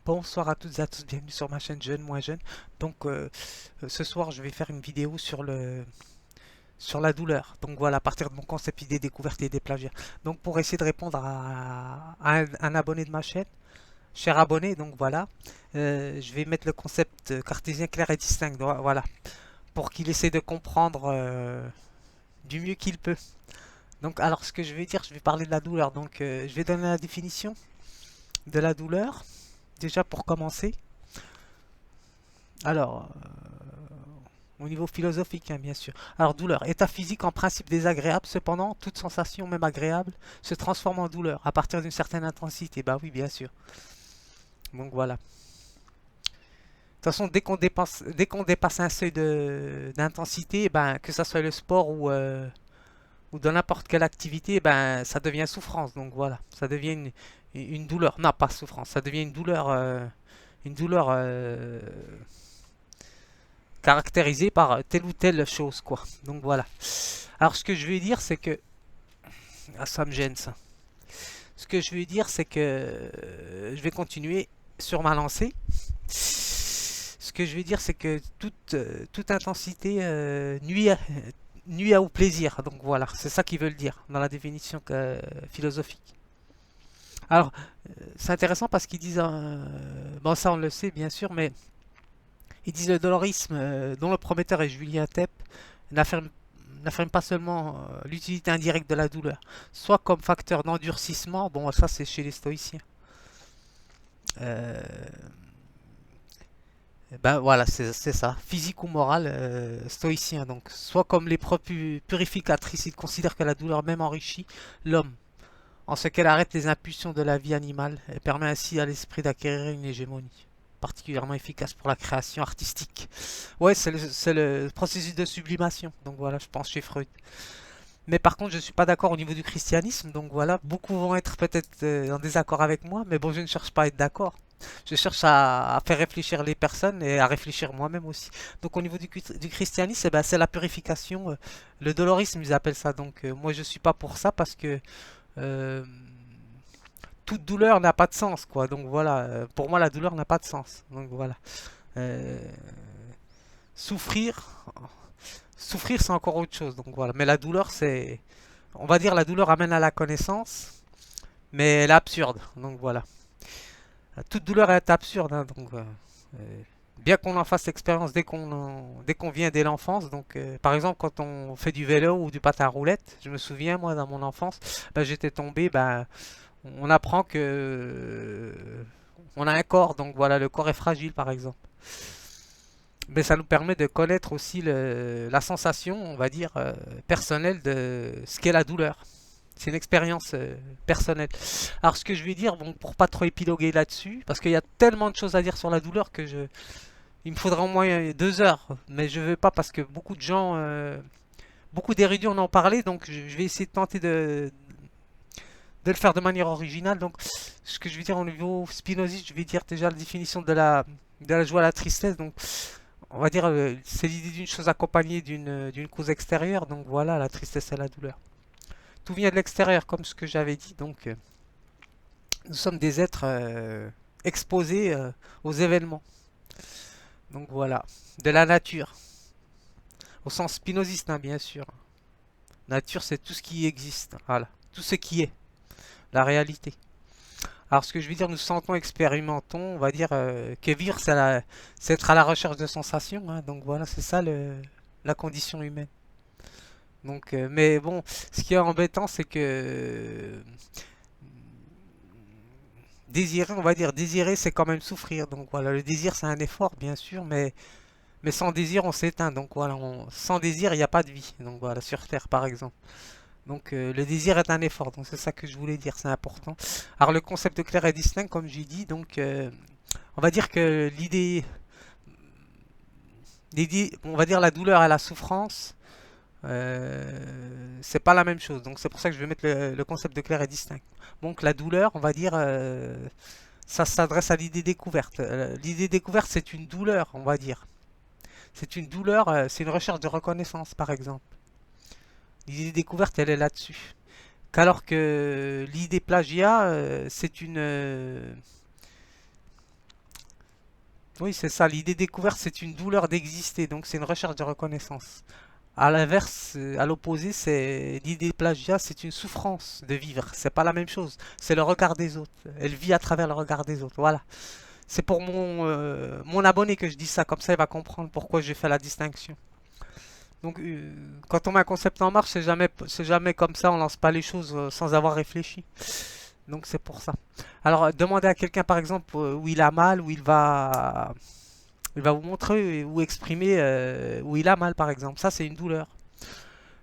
Bonsoir à toutes et à tous, bienvenue sur ma chaîne Jeune Moins Jeune. Ce soir je vais faire une vidéo sur la douleur. Donc voilà, à partir de mon concept idée découverte et des plagiats. Donc pour essayer de répondre à un abonné de ma chaîne, cher abonné, donc voilà, je vais mettre le concept cartésien clair et distinct. Donc, voilà, pour qu'il essaie de comprendre du mieux qu'il peut. Donc alors ce que je vais dire, je vais parler de la douleur. Je vais donner la définition de la douleur, déjà pour commencer. Alors, au niveau philosophique, hein, bien sûr. Alors, douleur, état physique en principe désagréable, cependant, toute sensation, même agréable, se transforme en douleur à partir d'une certaine intensité. Bah oui, bien sûr. Donc voilà. De toute façon, dès qu'on dépasse un seuil d'intensité, eh ben, que ça soit le sport ou dans n'importe quelle activité, eh ben, ça devient souffrance. Donc voilà, ça devient une douleur. Non, pas souffrance, ça devient une douleur caractérisée par telle ou telle chose, quoi. Donc voilà. Alors ce que je veux dire, c'est que... Ah, ça me gêne, ça. Ce que je veux dire, c'est que je vais continuer sur ma lancée. Ce que je veux dire, c'est que toute intensité nuit au plaisir. Donc voilà, c'est ça qu'ils veulent dire dans la définition philosophique. Alors, c'est intéressant parce qu'ils disent... bon, ça on le sait bien sûr, mais ils disent le dolorisme dont le prometteur est Julien Tepp n'affirme pas seulement l'utilité indirecte de la douleur, soit comme facteur d'endurcissement, bon ça c'est chez les stoïciens. Euh, ben voilà, c'est ça, physique ou moral, stoïcien. Donc, soit comme les preuves purificatrices, ils considèrent que la douleur même enrichit l'homme, en ce qu'elle arrête les impulsions de la vie animale et permet ainsi à l'esprit d'acquérir une hégémonie particulièrement efficace pour la création artistique. Ouais, c'est le processus de sublimation. Donc voilà, je pense chez Freud. Mais par contre, je ne suis pas d'accord au niveau du christianisme. Donc voilà, beaucoup vont être peut-être en désaccord avec moi. Mais bon, je ne cherche pas à être d'accord. Je cherche à faire réfléchir les personnes et à réfléchir moi-même aussi. Donc au niveau du christianisme, eh ben, c'est la purification. Le dolorisme, ils appellent ça. Donc moi, je ne suis pas pour ça parce que euh, toute douleur n'a pas de sens, quoi. Donc voilà, pour moi, la douleur n'a pas de sens. Donc voilà. Euh, souffrir, souffrir, c'est encore autre chose. Donc voilà. Mais la douleur, c'est, on va dire, la douleur amène à la connaissance, mais elle est absurde. Donc voilà. Toute douleur est absurde, hein, bien qu'on en fasse l'expérience dès qu'on vient dès l'enfance. Par exemple, quand on fait du vélo ou du patin à roulettes, je me souviens, moi, dans mon enfance, ben, j'étais tombé, ben, on apprend que on a un corps, donc voilà, le corps est fragile, par exemple. Mais ça nous permet de connaître aussi la sensation, on va dire, personnelle de ce qu'est la douleur. C'est une expérience personnelle. Alors ce que je vais dire, bon, pour pas trop épiloguer là-dessus, parce qu'il y a tellement de choses à dire sur la douleur il me faudra au moins 2 heures, mais je veux pas parce que beaucoup de gens, beaucoup d'érudits en ont parlé, donc je vais essayer de tenter de le faire de manière originale. Donc ce que je vais dire au niveau spinoziste, je vais dire déjà la définition de la joie à la tristesse. Donc on va dire c'est l'idée d'une chose accompagnée d'une cause extérieure. Donc voilà, la tristesse et la douleur. Tout vient de l'extérieur, comme ce que j'avais dit. Nous sommes des êtres exposés aux événements. Donc voilà, de la nature, au sens spinoziste, hein, bien sûr. Nature, c'est tout ce qui existe, voilà, tout ce qui est, la réalité. Alors ce que je veux dire, nous sentons, expérimentons, on va dire que vivre, c'est être à la recherche de sensations, hein. Donc voilà, c'est ça la condition humaine. Mais bon, ce qui est embêtant, c'est que désirer, on va dire, désirer, c'est quand même souffrir. Donc voilà, le désir, c'est un effort, bien sûr, mais sans désir, on s'éteint. Donc voilà, sans désir, il n'y a pas de vie. Donc voilà, sur Terre, par exemple. Donc le désir est un effort. Donc c'est ça que je voulais dire, c'est important. Alors le concept clair et distinct, comme j'ai dit, on va dire que on va dire la douleur et la souffrance, c'est pas la même chose. Donc c'est pour ça que je vais mettre le concept de clair et distinct. Donc la douleur, on va dire, ça s'adresse à l'idée découverte. L'idée découverte, c'est une douleur, on va dire. C'est une douleur, c'est une recherche de reconnaissance, par exemple. L'idée découverte, elle est là-dessus. Qu'alors que l'idée plagiat, c'est une... Oui, c'est ça. L'idée découverte, c'est une douleur d'exister, donc c'est une recherche de reconnaissance. À l'inverse, à l'opposé, c'est l'idée plagiat, c'est une souffrance de vivre. C'est pas la même chose. C'est le regard des autres. Elle vit à travers le regard des autres. Voilà. C'est pour mon abonné que je dis ça. Comme ça, il va comprendre pourquoi j'ai fait la distinction. Donc, quand on met un concept en marche, c'est jamais comme ça. On lance pas les choses sans avoir réfléchi. Donc, c'est pour ça. Alors, demander à quelqu'un, par exemple, où il a mal, il va vous montrer ou exprimer où il a mal, par exemple. Ça, c'est une douleur.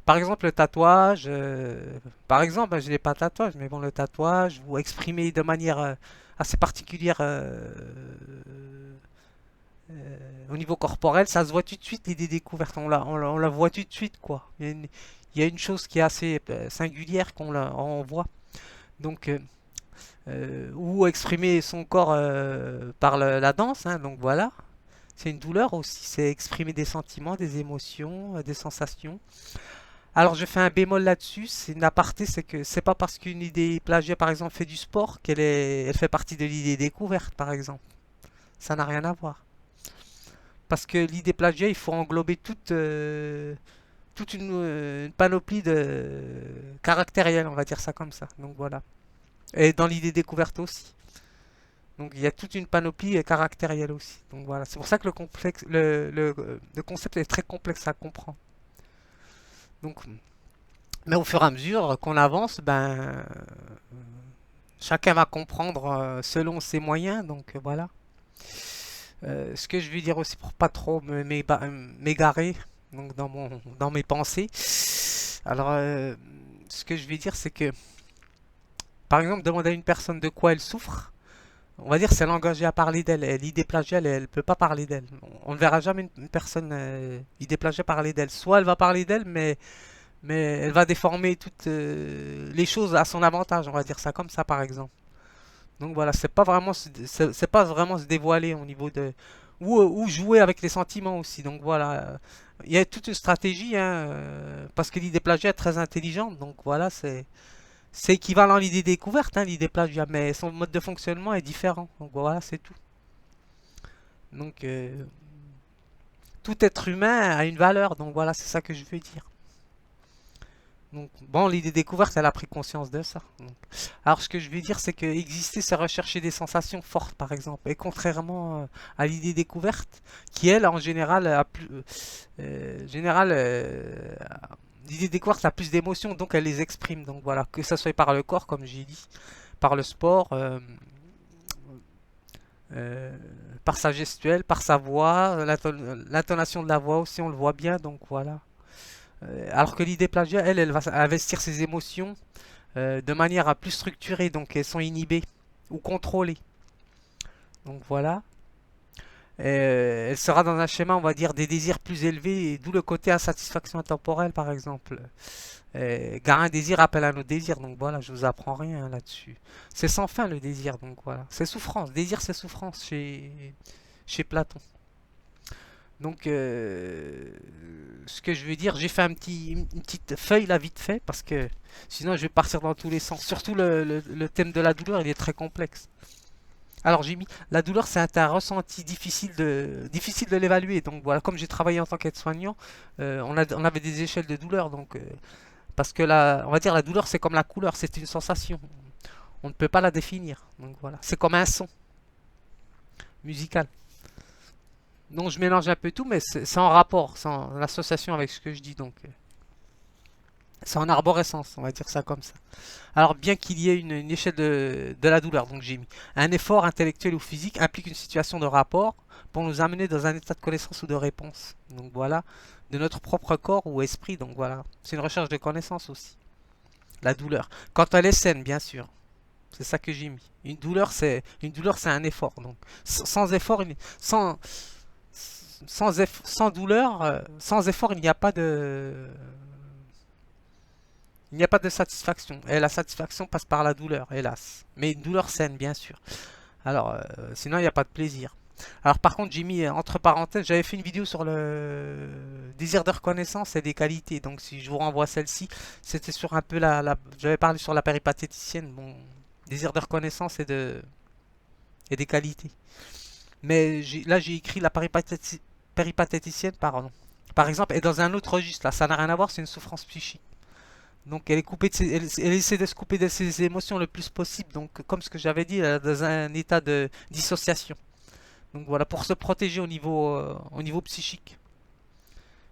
Par exemple, le tatouage. Par exemple, ben, je n'ai pas de tatouage, mais bon, le tatouage, vous exprimez de manière assez particulière au niveau corporel, ça se voit tout de suite, l'idée découverte. On la voit tout de suite, quoi. Il y a une chose qui est assez singulière on voit. Donc, ou exprimer son corps par la danse, hein, donc voilà. C'est une douleur aussi, c'est exprimer des sentiments, des émotions, des sensations. Alors je fais un bémol là-dessus, c'est une aparté, c'est que c'est pas parce qu'une idée plagiée par exemple fait du sport elle fait partie de l'idée découverte par exemple. Ça n'a rien à voir. Parce que l'idée plagiée, il faut englober toute une panoplie de caractériels, on va dire ça comme ça. Donc voilà. Et dans l'idée découverte aussi. Donc il y a toute une panoplie caractérielle aussi. Donc voilà. C'est pour ça que le concept est très complexe à comprendre. Donc, mais au fur et à mesure qu'on avance, ben chacun va comprendre selon ses moyens. Donc voilà. Ce que je veux dire aussi pour pas trop m'égarer donc dans mes pensées. Alors, ce que je vais dire, c'est que, par exemple, demander à une personne de quoi elle souffre, on va dire c'est l'engager à parler d'elle. L'idée plagiale, elle peut pas parler d'elle. On ne verra jamais une personne idée plagiale parler d'elle. Soit elle va parler d'elle, mais elle va déformer toutes les choses à son avantage. On va dire ça comme ça, par exemple. Donc voilà, c'est pas vraiment se dévoiler au niveau de ou jouer avec les sentiments aussi. Donc voilà, il y a toute une stratégie hein, parce que l'idée plagiat est très intelligente. Donc voilà, c'est équivalent à l'idée découverte, hein, l'idée plagiat, mais son mode de fonctionnement est différent. Donc voilà, c'est tout. Donc tout être humain a une valeur. Donc voilà, c'est ça que je veux dire. Donc, bon, l'idée découverte, elle a pris conscience de ça. Donc, alors, ce que je veux dire, c'est que exister, c'est rechercher des sensations fortes, par exemple. Et contrairement à l'idée découverte, qui, elle, en général, l'idée découverte a plus d'émotions, donc elle les exprime. Donc voilà, que ça soit par le corps, comme j'ai dit, par le sport, euh, par sa gestuelle, par sa voix, l'intonation de la voix aussi, on le voit bien. Donc voilà. Alors que l'idée plagiat, elle va investir ses émotions de manière à plus structurée, donc elles sont inhibées ou contrôlées. Donc voilà. Elle sera dans un schéma, on va dire, des désirs plus élevés, d'où le côté insatisfaction intemporelle, par exemple. Car un désir appelle un autre désir, donc voilà, je vous apprends rien là-dessus. C'est sans fin le désir, donc voilà. C'est souffrance, désir c'est souffrance chez Platon. Donc, ce que je veux dire, j'ai fait une petite feuille là vite fait parce que sinon je vais partir dans tous les sens. Surtout le thème de la douleur, il est très complexe. Alors j'ai mis la douleur, c'est un ressenti difficile de l'évaluer. Donc voilà, comme j'ai travaillé en tant qu'aide-soignant, on avait des échelles de douleur. Donc parce que on va dire la douleur, c'est comme la couleur, c'est une sensation. On ne peut pas la définir. Donc voilà, c'est comme un son musical. Donc je mélange un peu tout, mais c'est en rapport, c'est en association avec ce que je dis. Donc c'est en arborescence, on va dire ça comme ça. Alors bien qu'il y ait une échelle de la douleur, donc j'ai mis un effort intellectuel ou physique implique une situation de rapport pour nous amener dans un état de connaissance ou de réponse. Donc voilà, de notre propre corps ou esprit. Donc voilà, c'est une recherche de connaissance aussi. La douleur, quand elle est saine, bien sûr. C'est ça que j'ai mis. Une douleur, c'est un effort. Donc sans effort, sans sans douleur, sans effort, il n'y a pas de satisfaction. Et la satisfaction passe par la douleur, hélas. Mais une douleur saine, bien sûr. Alors, sinon, il n'y a pas de plaisir. Alors, par contre, j'ai mis entre parenthèses, j'avais fait une vidéo sur le désir de reconnaissance et des qualités. Donc, si je vous renvoie celle-ci, c'était sur un peu j'avais parlé sur la péripatéticienne, bon, désir de reconnaissance et des qualités. Mais là, j'ai écrit la péripatéticienne, pardon. Par exemple, et dans un autre registre, là, ça n'a rien à voir, c'est une souffrance psychique. Donc elle est coupée elle essaie de se couper de ses émotions le plus possible. Donc comme ce que j'avais dit, elle est dans un état de dissociation. Donc voilà, pour se protéger au niveau psychique.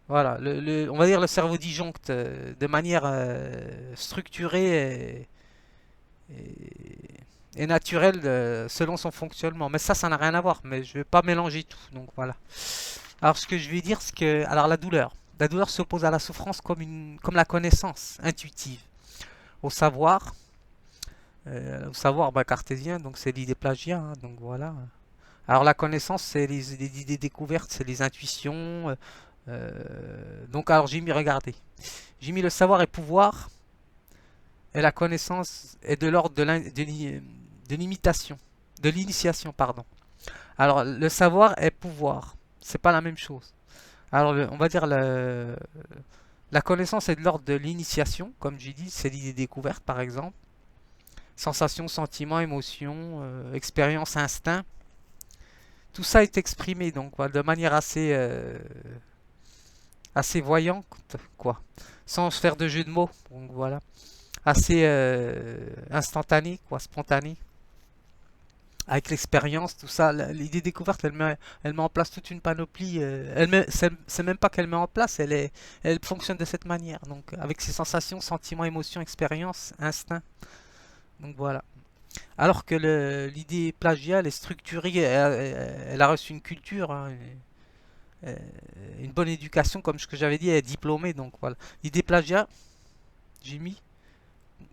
Voilà, on va dire le cerveau disjoncte de manière structurée et naturelle selon son fonctionnement. Mais ça n'a rien à voir. Mais je vais pas mélanger tout. Donc voilà. Alors ce que je vais dire, c'est que alors la douleur. La douleur s'oppose à la souffrance comme la connaissance intuitive. Au savoir, bah, cartésien, donc c'est l'idée plagiat, hein, donc voilà. Alors la connaissance, c'est les idées découvertes, c'est les intuitions. Donc alors j'ai mis, regardez, j'ai mis le savoir et pouvoir, et la connaissance est de l'ordre de l'imitation, de l'initiation, pardon. Alors le savoir et pouvoir, c'est pas la même chose. Alors on va dire la connaissance est de l'ordre de l'initiation, comme j'ai dit, c'est l'idée découverte par exemple. Sensations, sentiments, émotions, expérience, instinct. Tout ça est exprimé donc voilà, de manière assez voyante, quoi, sans se faire de jeu de mots. Donc voilà, assez instantané, quoi, spontané. Avec l'expérience, tout ça, l'idée découverte, elle met en place toute une panoplie. C'est même pas qu'elle met en place, elle fonctionne de cette manière. Donc avec ses sensations, sentiments, émotions, expérience, instinct. Donc voilà. Alors que l'idée plagiale est structurée, elle a reçu une culture, hein, euh, une bonne éducation, comme ce que j'avais dit, elle est diplômée. Donc voilà. L'idée plagiat, j'ai mis,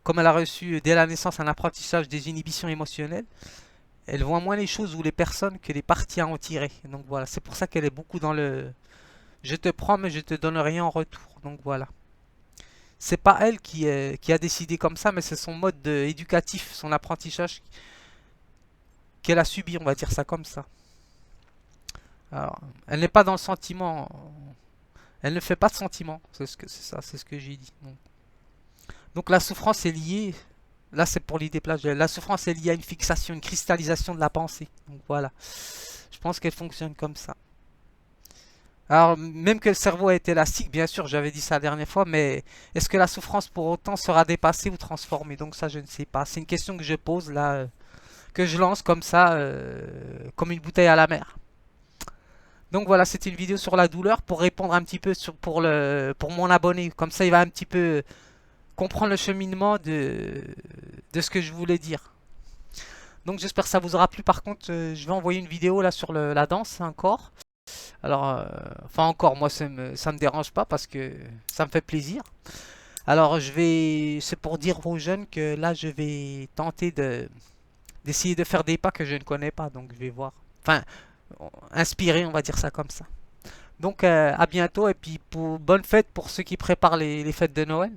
comme elle a reçu dès la naissance un apprentissage des inhibitions émotionnelles, elle voit moins les choses ou les personnes que les parties à en tirer. Donc voilà, c'est pour ça qu'elle est beaucoup dans le je te prends mais je te donne rien en retour. Donc voilà. C'est pas elle qui a décidé comme ça, mais c'est son mode éducatif, son apprentissage qu'elle a subi, on va dire ça comme ça. Alors, elle n'est pas dans le sentiment, elle ne fait pas de sentiment, c'est ça, c'est ce que j'ai dit. Donc la souffrance est liée, là c'est pour l'idée plagiale, la souffrance est liée à une fixation, une cristallisation de la pensée. Donc voilà, je pense qu'elle fonctionne comme ça. Alors, même que le cerveau est élastique, bien sûr, j'avais dit ça la dernière fois, mais est-ce que la souffrance pour autant sera dépassée ou transformée? Donc ça, je ne sais pas. C'est une question que je pose là, que je lance comme ça, comme une bouteille à la mer. Donc voilà, c'était une vidéo sur la douleur pour répondre un petit peu pour mon abonné. Comme ça, il va un petit peu comprendre le cheminement de ce que je voulais dire. Donc j'espère que ça vous aura plu. Par contre, je vais envoyer une vidéo là sur la danse encore. Alors, enfin encore, moi ça me dérange pas parce que ça me fait plaisir. Alors c'est pour dire aux jeunes que là je vais tenter d'essayer de faire des pas que je ne connais pas. Donc je vais voir. Enfin, inspiré, on va dire ça comme ça. Donc à bientôt et puis bonne fête pour ceux qui préparent les fêtes de Noël.